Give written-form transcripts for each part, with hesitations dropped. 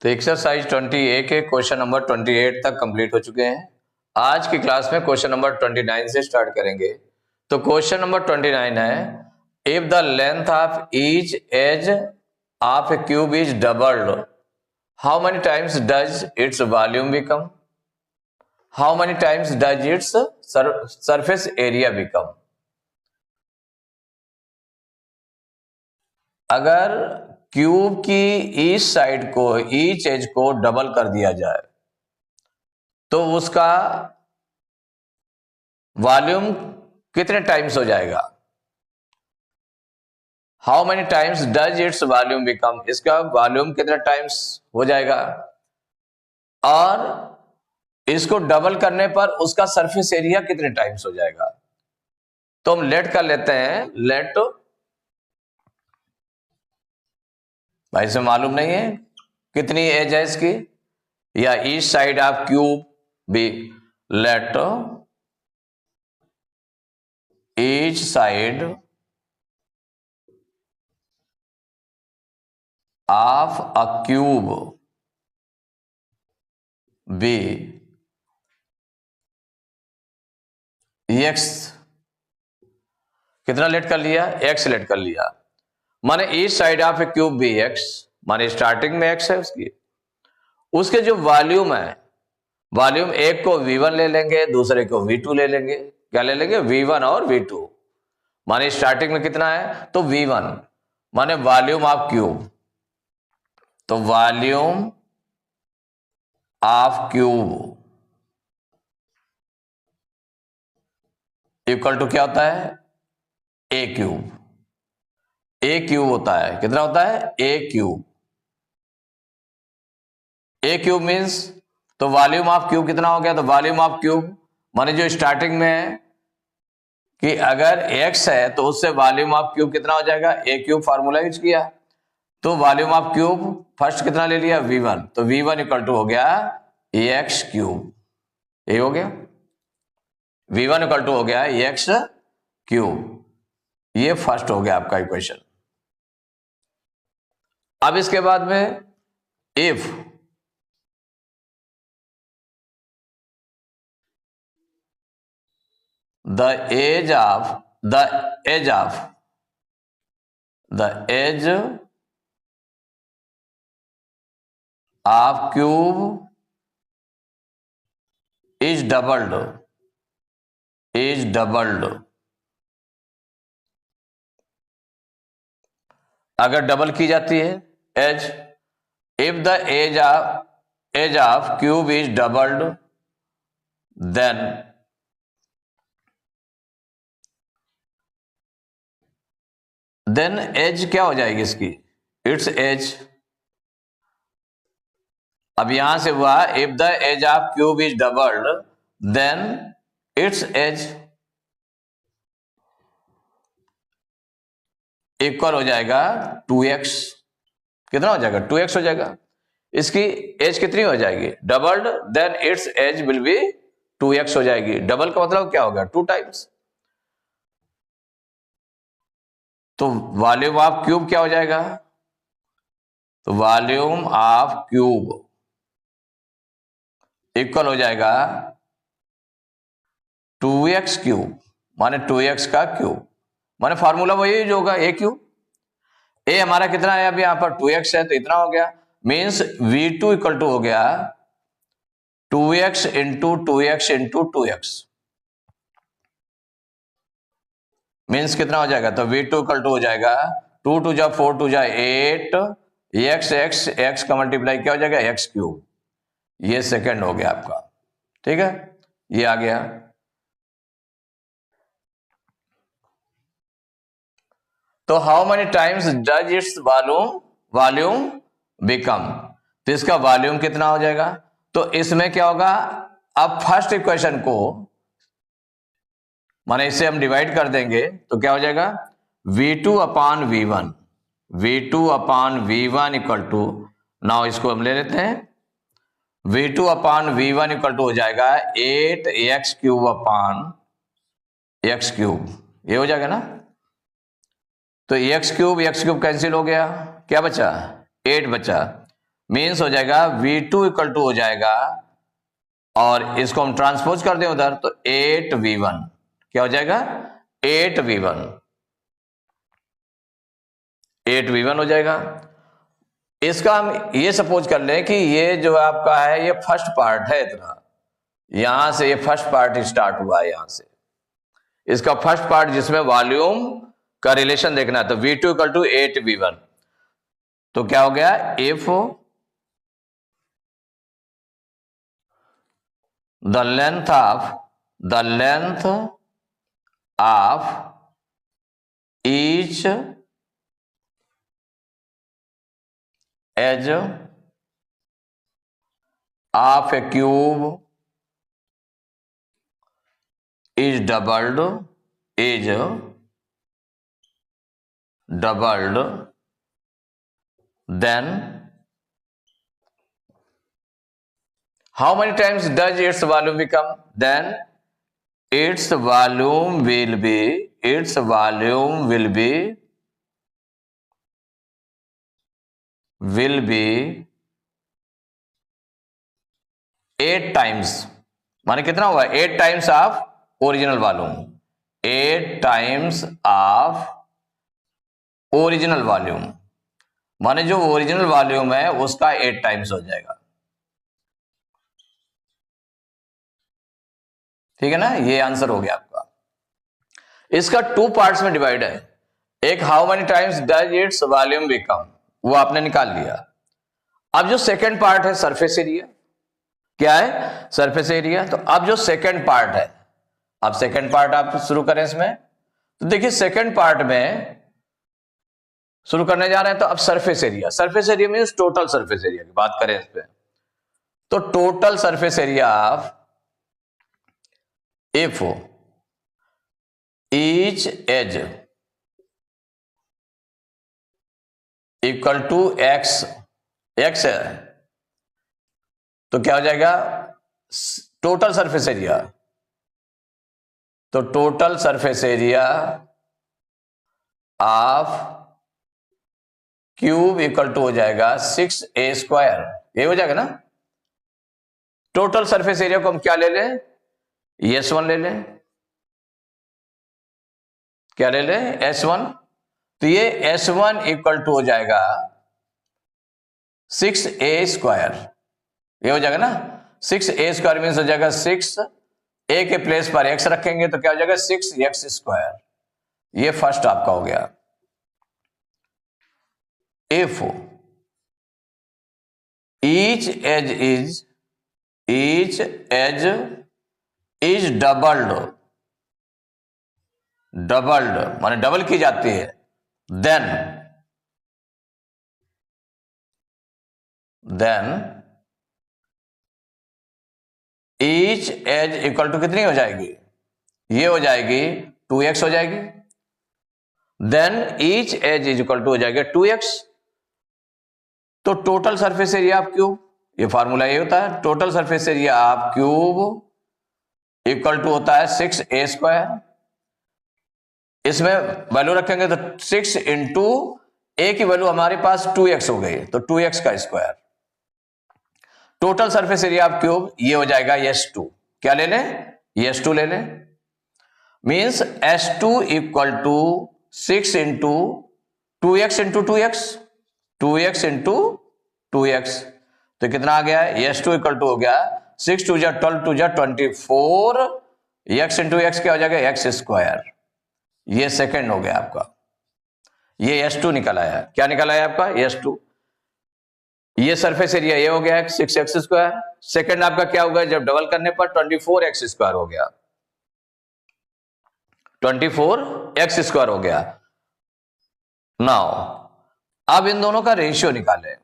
तो exercise 20A के question number 28 तक कंप्लीट हो चुके हैं। आज की क्लास में क्वेश्चन नंबर 29 से स्टार्ट करेंगे। तो क्वेश्चन नंबर 29 है, if the length of each edge of a cube is doubled, how many times does its volume become? How many times does its surface area become? अगर cube की each side को, each edge को double कर दिया जाए तो उसका volume कितने टाइम्स हो जाएगा? How many times does its volume become, इसका वॉल्यूम कितने टाइम्स हो जाएगा? और इसको डबल करने पर उसका सरफेस एरिया कितने टाइम्स हो जाएगा? तो हम लेट कर लेते हैं। लेट, भाई से मालूम नहीं है कितनी एज है इसकी, या each side of cube be, let each side of a cube be x, कितना लेट कर लिया? एक्स लेट कर लिया। माने each side of a cube be x, माने स्टार्टिंग में एक्स है उसकी, उसके जो वॉल्यूम है, वॉल्यूम एक को V1 ले लेंगे, दूसरे को V2 ले लेंगे। क्या ले लेंगे? V1 और V2। माने स्टार्टिंग में कितना है? तो V1 माने वॉल्यूम ऑफ क्यूब, तो volume of cube equal to क्या होता है? A cube. ए क्यूब होता है, कितना होता है? A cube. A cube means, तो वॉल्यूम ऑफ क्यूब कितना हो गया? तो वॉल्यूम ऑफ क्यूब माने जो स्टार्टिंग में है कि अगर x है तो उससे वॉल्यूम ऑफ क्यूब कितना हो जाएगा? ए क्यूब फार्मूला यूज किया, तो वॉल्यूम ऑफ क्यूब फर्स्ट कितना ले लिया? V1, तो V1 इक्वल टू हो गया एक्स क्यूब। ये हो गया, V1 इक्वल टू हो गया एक्स क्यूब। ये फर्स्ट हो गया आपका इक्वेशन। अब इसके बाद में if the age of cube is doubled, अगर डबल की जाती है edge, if the edge of cube is doubled, then edge क्या हो जाएगी इसकी? Its edge. अब यहां से हुआ if the edge of cube is doubled then its edge equal हो जाएगा 2x। कितना हो जाएगा? 2x हो जाएगा। इसकी एज कितनी हो जाएगी? Doubled, then its edge will be 2x हो जाएगी। डबल का मतलब क्या होगा? 2 टाइम्स। तो वॉल्यूम ऑफ क्यूब क्या हो जाएगा? तो वॉल्यूम ऑफ क्यूब इक्वल हो जाएगा 2x क्यूब, माने 2x का क्यूब, माने फॉर्मूला वही जो होगा ए क्यूब। ए हमारा कितना है? अब यहां पर 2x है तो इतना हो गया, मीन्स V2 इक्वल टू हो गया 2x into 2x into 2x, means कितना हो जाएगा? तो V2 इक्वल टू हो जाएगा 2 2 जा 4 2 जा 8 x का मल्टीप्लाई क्या हो जाएगा? x cube. ये सेकंड हो गया आपका, ठीक है, ये आ गया। तो how many times does its volume become, तो इसका वॉल्यूम कितना हो जाएगा? तो इसमें क्या होगा? अब फर्स्ट इक्वेशन को माने इसे हम डिवाइड कर देंगे तो क्या हो जाएगा? V2 upon V1, V2 upon V1 equal to, now इसको हम ले लेते हैं, V2 upon V1 equal to हो जाएगा 8x क्यूब अपान x क्यूब। ये हो जाएगा ना? तो x क्यूब कैंसिल हो गया, क्या बचा? 8 बचा, मीन्स हो जाएगा V2 इक्वल टू हो जाएगा, और इसको हम ट्रांसपोज कर दें उधर तो 8V1 क्या हो जाएगा, 8V1 हो जाएगा। इसका हम ये सपोज कर लें कि ये जो आपका है ये फर्स्ट पार्ट है, इतना यहां से ये फर्स्ट पार्ट स्टार्ट हुआ है, यहां से इसका फर्स्ट पार्ट जिसमें वॉल्यूम का रिलेशन देखना है, तो V2 इक्वल टू 8V1, तो क्या हो गया, if the length of each edge of a cube is doubled, then how many times does its volume become? Then its volume will be 8 times, माने कितना हुआ, 8 times of original volume, 8 times of original volume, माने जो original volume है उसका 8 times हो जाएगा। ठीक है ना, ये आंसर हो गया आपका। इसका 2 पार्ट्स में डिवाइड है, एक how many times does its volume become, वो आपने निकाल लिया। अब जो सेकेंड पार्ट है सरफेस एरिया, क्या है, सरफेस एरिया। तो अब जो सेकेंड पार्ट है, अब सेकेंड पार्ट आप शुरू करें इसमें, तो देखिए सेकेंड पार्ट में शुरू करने जा रहे हैं, तो अब surface area means total surface area की बात करें इस पे, तो total surface area of if each edge equal to x है, तो क्या हो जाएगा, टोटल सरफेस एरिया, तो total surface area of cube equal to हो जाएगा 6a², ये हो जाएगा ना। टोटल सरफेस एरिया को हम क्या ले लें, S1 ले लें, क्या ले लें, S1, तो ये S1 इक्वल टू हो जाएगा 6a², ये हो जाएगा ना, 6a² मीन्स हो जाएगा 6, a के प्लेस पर x रखेंगे तो क्या हो जाएगा 6x², ये फर्स्ट आपका हो गया। If each edge is doubled माने डबल की जाती है, then each edge equal to कितनी हो जाएगी, ये हो जाएगी 2x हो जाएगी, then each edge is equal to हो जाएगा 2x। तो total surface area of cube, ये फार्मूला ये होता है, total surface area of cube equal to होता है 6a², इसमें वैल्यू रखेंगे तो 6 इंटू ए की वैल्यू हमारे पास 2x हो गई, तो 2x का square. Total surface area of cube ये हो जाएगा S2, क्या ले लें, S2 ले लें, means S2 equal to 6 into 2x into 2x into 2x, तो कितना आ गया है, S2 इक्वल टू हो गया 6 2 जा 12 2 जा 24, x इंटू x क्या हो जाएगा, x², ये सेकंड हो गया आपका, ये S2 निकल आया, क्या निकल आया आपका, S2। ये सरफेस एरिया ये हो गया 6x², सेकंड आपका क्या होगा, जब डबल करने पर 24x² हो गया, 24x² हो गया। नाउ अब इन दोनों का रेशियो निकालें,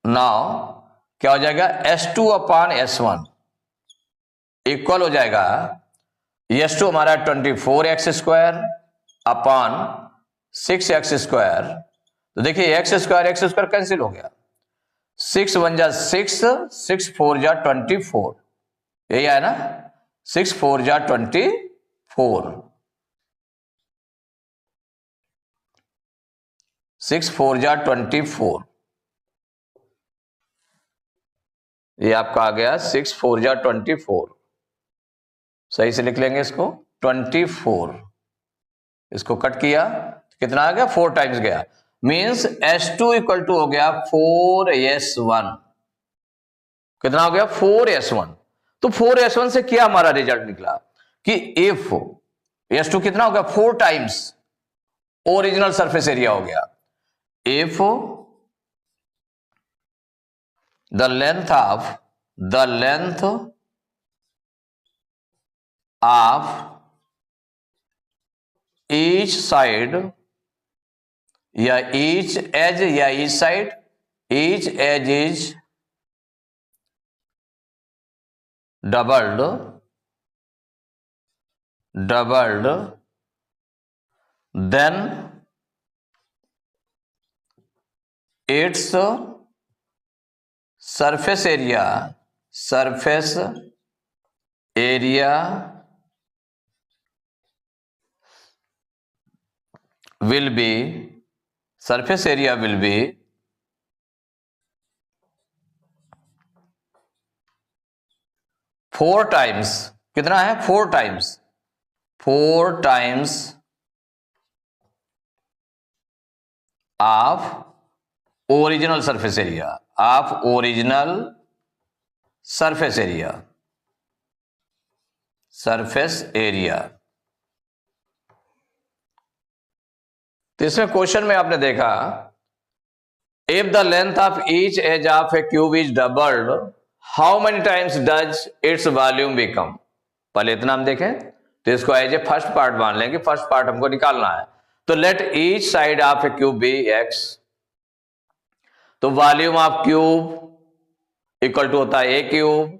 नाउ क्या हो जाएगा, S2 अपॉन S1 इक्वल हो जाएगा, S2 हमारा 24x² अपॉन 6x², तो देखिए x² कैंसिल हो गया, 6 1 जा 6, 6 4 जा 24, यही है ना, 6 4 जा 24, 6 4 जा 24, ये आपका आ गया 6 4 जा 24, सही से लिख लेंगे इसको 24। इसको कट किया कितना आ गया 4 टाइम्स गया, मींस S2 इक्वल टू हो गया 4S1। कितना हो गया 4S1। तो 4S1 से क्या हमारा रिजल्ट निकला कि इफ S2 कितना हो गया 4 टाइम्स ओरिजिनल सरफेस एरिया हो गया, if the length of each side या ईच एज या each side, each edge is doubled, then its surface area will be 4 times, कितना है 4 times of original surface area. तो इसमें क्वेश्चन में आपने देखा if the length of each edge of a cube is doubled, how many times does its volume become. पहले इतना हम देखें तो इसको एज ए फर्स्ट पार्ट मान लेंगे, फर्स्ट पार्ट हमको निकालना है। तो let each side of a cube be x, तो volume of cube equal to होता है ए क्यूब।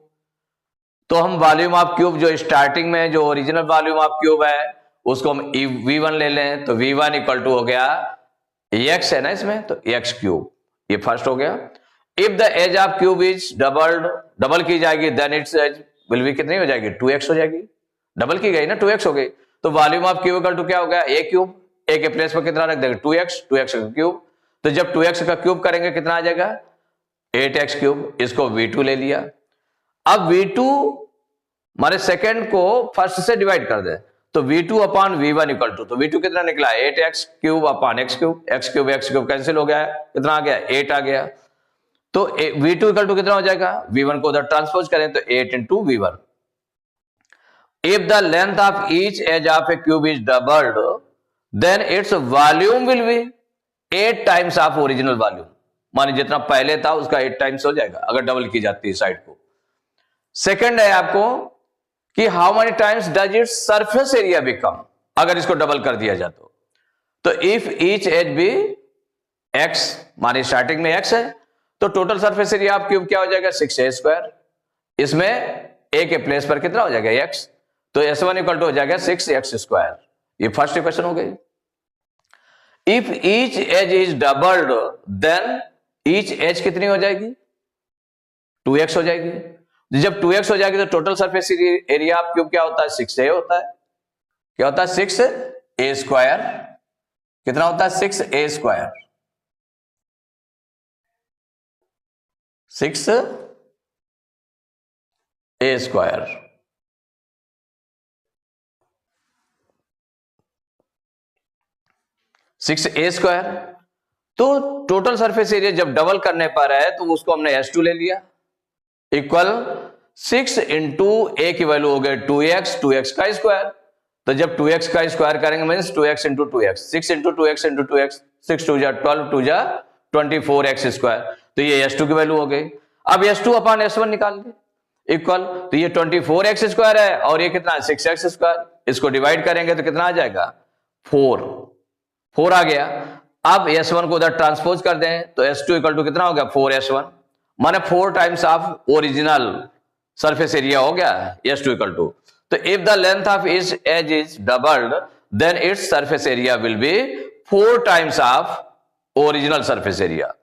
तो हम वॉल्यूम ऑफ क्यूब जो स्टार्टिंग में जो ओरिजिनल वॉल्यूम ऑफ क्यूब है उसको हम V1 ले लें, तो V1 इक्वल टू हो गया x है ना इसमें, तो x क्यूब, ये फर्स्ट हो गया। If the edge of cube is double की जाएगी then its edge will be कितनी हो जाएगी 2x हो जाएगी, डबल की गई ना 2x हो गई। तो volume of cube equal to क्या हो गया a क्यूब, a के प्लेस पर कितना रख देंगे 2x का क्यूब। तो जब 2x का क्यूब करेंगे कितना आ जाएगा 8x क्यूब, इसको V2 ले लिया। अब V2 हमारे सेकेंड को फर्स्ट से डिवाइड कर दे, तो V2 upon V1 equal to, तो V2 कितना निकला 8x cube upon x cube, x cube cancel हो गया, कितना आ गया 8 आ गया। तो V2 इक्वल टू कितना हो जाएगा, V1 को उधर ट्रांसपोज करें तो 8 into V1। If the length of each edge of a cube is doubled then its volume will be 8 times of original volume, माने जितना पहले था उसका 8 टाइम्स हो जाएगा अगर डबल की जाती है साइड को। सेकंड है आपको कि how many times does its surface area become, अगर इसको डबल कर दिया जाए तो if each edge be x, माने स्टार्टिंग में x है, तो total surface area of cube क्या हो जाएगा 6a²। इसमें a के प्लेस पर कितना हो जाएगा x, तो S1 इक्वल टू हो जाएगा 6x²। ये फर्स्ट इक्वेशन हो गई। If each edge is doubled then each edge कितनी हो जाएगी 2x हो जाएगी। जब 2x हो जाएगी तो total surface area of cube क्या होता है 6a होता है, क्या होता है 6a²। कितना होता है 6a², 6a²। 6a²। तो टोटल सरफेस एरिया जब डबल करने पर है तो उसको हमने S2 ले लिया, इक्वल 6 इंटू ए की वैल्यू हो गई 2x का स्क्वायर। तो जब 2x का स्क्वायर करेंगे means 2x into 2x, 6 into 2x into 2x, 6 2 जा 12 2 जा 24x²। तो ये S2 की वैल्यू हो गई। अब S2 अपॉन S1 निकाल ले, इक्वल, तो ये 24x² है और ये कितना है 6x²। इसको डिवाइड करेंगे तो कितना आ जाएगा 4 आ गया। अब S1 को उधर ट्रांसपोज कर दें तो S2 इक्वल टू कितना हो गया 4S1, माने 4 times of original surface area हो गया S2 इक्वल टू। तो if the length of each edge is doubled then its surface area will be 4 times of original surface area.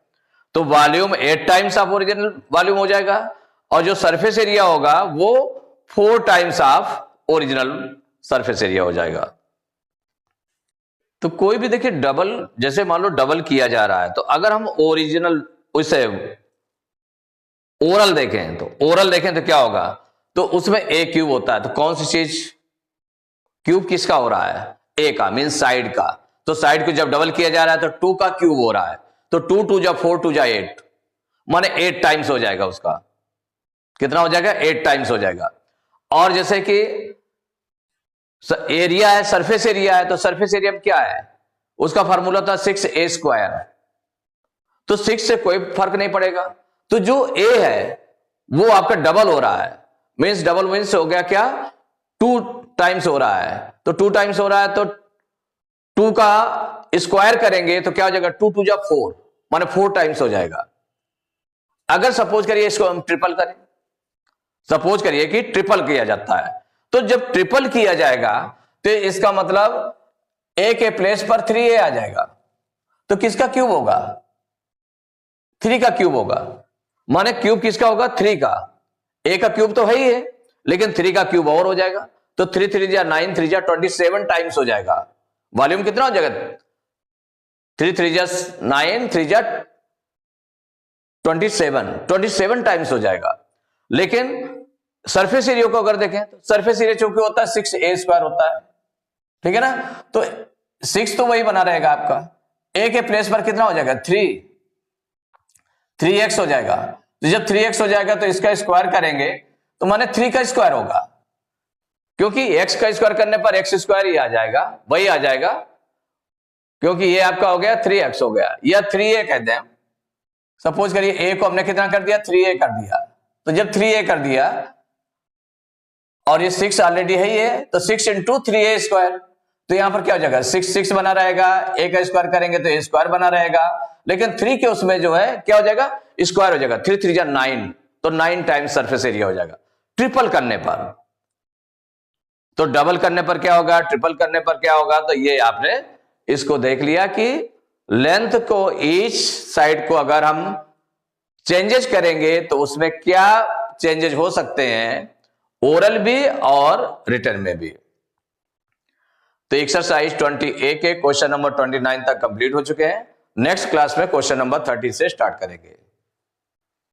तो volume 8 times of original volume हो जाएगा और जो surface area होगा वो 4 times of original surface area हो जाएगा। तो कोई भी देखिए डबल, जैसे मान लो डबल किया जा रहा है, तो अगर हम ओरिजिनल उसे ओरल देखें तो क्या होगा, तो उसमें ए क्यूब होता है, तो कौन सी चीज क्यूब किसका हो रहा है, ए का, मीन साइड का। तो साइड को जब डबल किया जा रहा है तो 2 का क्यूब हो रहा है, तो 2 2 जा 4 2 जा 8, माने 8 टाइम्स हो जाएगा उसका। कितना हो जाएगा, 8 टाइम्स हो जाएगा। और जैसे कि एरिया है, सरफेस एरिया है, तो सरफेस एरिया में क्या है, उसका फार्मूला था 6a²। तो 6 से कोई फर्क नहीं पड़ेगा, तो जो ए है वो आपका डबल हो रहा है, मीन्स डबल मीन्स हो गया क्या, 2 टाइम्स हो रहा है। तो 2 टाइम्स हो रहा है तो 2 का स्क्वायर करेंगे तो क्या हो जाएगा, 2 2 जा 4, माने 4 टाइम्स हो जाएगा। अगर सपोज करिए इसको हम ट्रिपल करें, सपोज करिए कि ट्रिपल किया जाता है, तो जब ट्रिपल किया जाएगा तो इसका मतलब ए के प्लेस पर 3a आ जाएगा। तो किसका क्यूब होगा, 3 का क्यूब होगा, माने क्यूब किसका होगा, 3 का। ए का क्यूब तो है ही है, लेकिन 3 का क्यूब और हो जाएगा, तो 3 3 जा 9, 3 जा 27 टाइम्स हो जाएगा। वॉल्यूम कितना हो जाएगा, 3 3 जा 9, 3 जा 27 टाइम्स हो जाएगा। लेकिन सरफेस एरिया को अगर देखें तो सरफेस एरिया चूंकि होता है 6a² होता है, ठीक है ना, तो 6 तो वही बना रहेगा आपका, ए के प्लेस पर कितना हो जाएगा, 3x हो जाएगा। तो जब 3x हो जाएगा तो इसका स्क्वायर करेंगे तो माने 3 का स्क्वायर होगा, क्योंकि x का स्क्वायर करने पर x² ही आ जाएगा, वही आ जाएगा, क्योंकि ये आपका हो गया 3x हो गया, या 3a कहते हैं। सपोज करिए a को हमने कितना कर दिया, 3a कर दिया, तो जब 3a कर दिया और ये 6 ऑलरेडी है ये, तो 6 इंटू 3a², तो यहां पर क्या हो जाएगा, 6 6 बना रहेगा, a का स्क्वायर करेंगे तो a² बना रहेगा, लेकिन 3 के उसमें जो है क्या हो जाएगा, स्क्वायर हो जाएगा, 3 3 जा 9, तो 9 टाइम्स सरफेस एरिया हो जाएगा ट्रिपल करने पर। तो डबल करने पर क्या होगा, ट्रिपल करने पर क्या होगा, तो ये आपने इसको देख लिया कि लेंथ को ईच साइड को अगर हम चेंजेस करेंगे तो उसमें क्या चेंजेस हो सकते हैं, ओरल भी और रिटन में भी। तो एक्सरसाइज 20A के क्वेश्चन नंबर 29 तक कंप्लीट हो चुके हैं। नेक्स्ट क्लास में क्वेश्चन नंबर 30 से स्टार्ट करेंगे।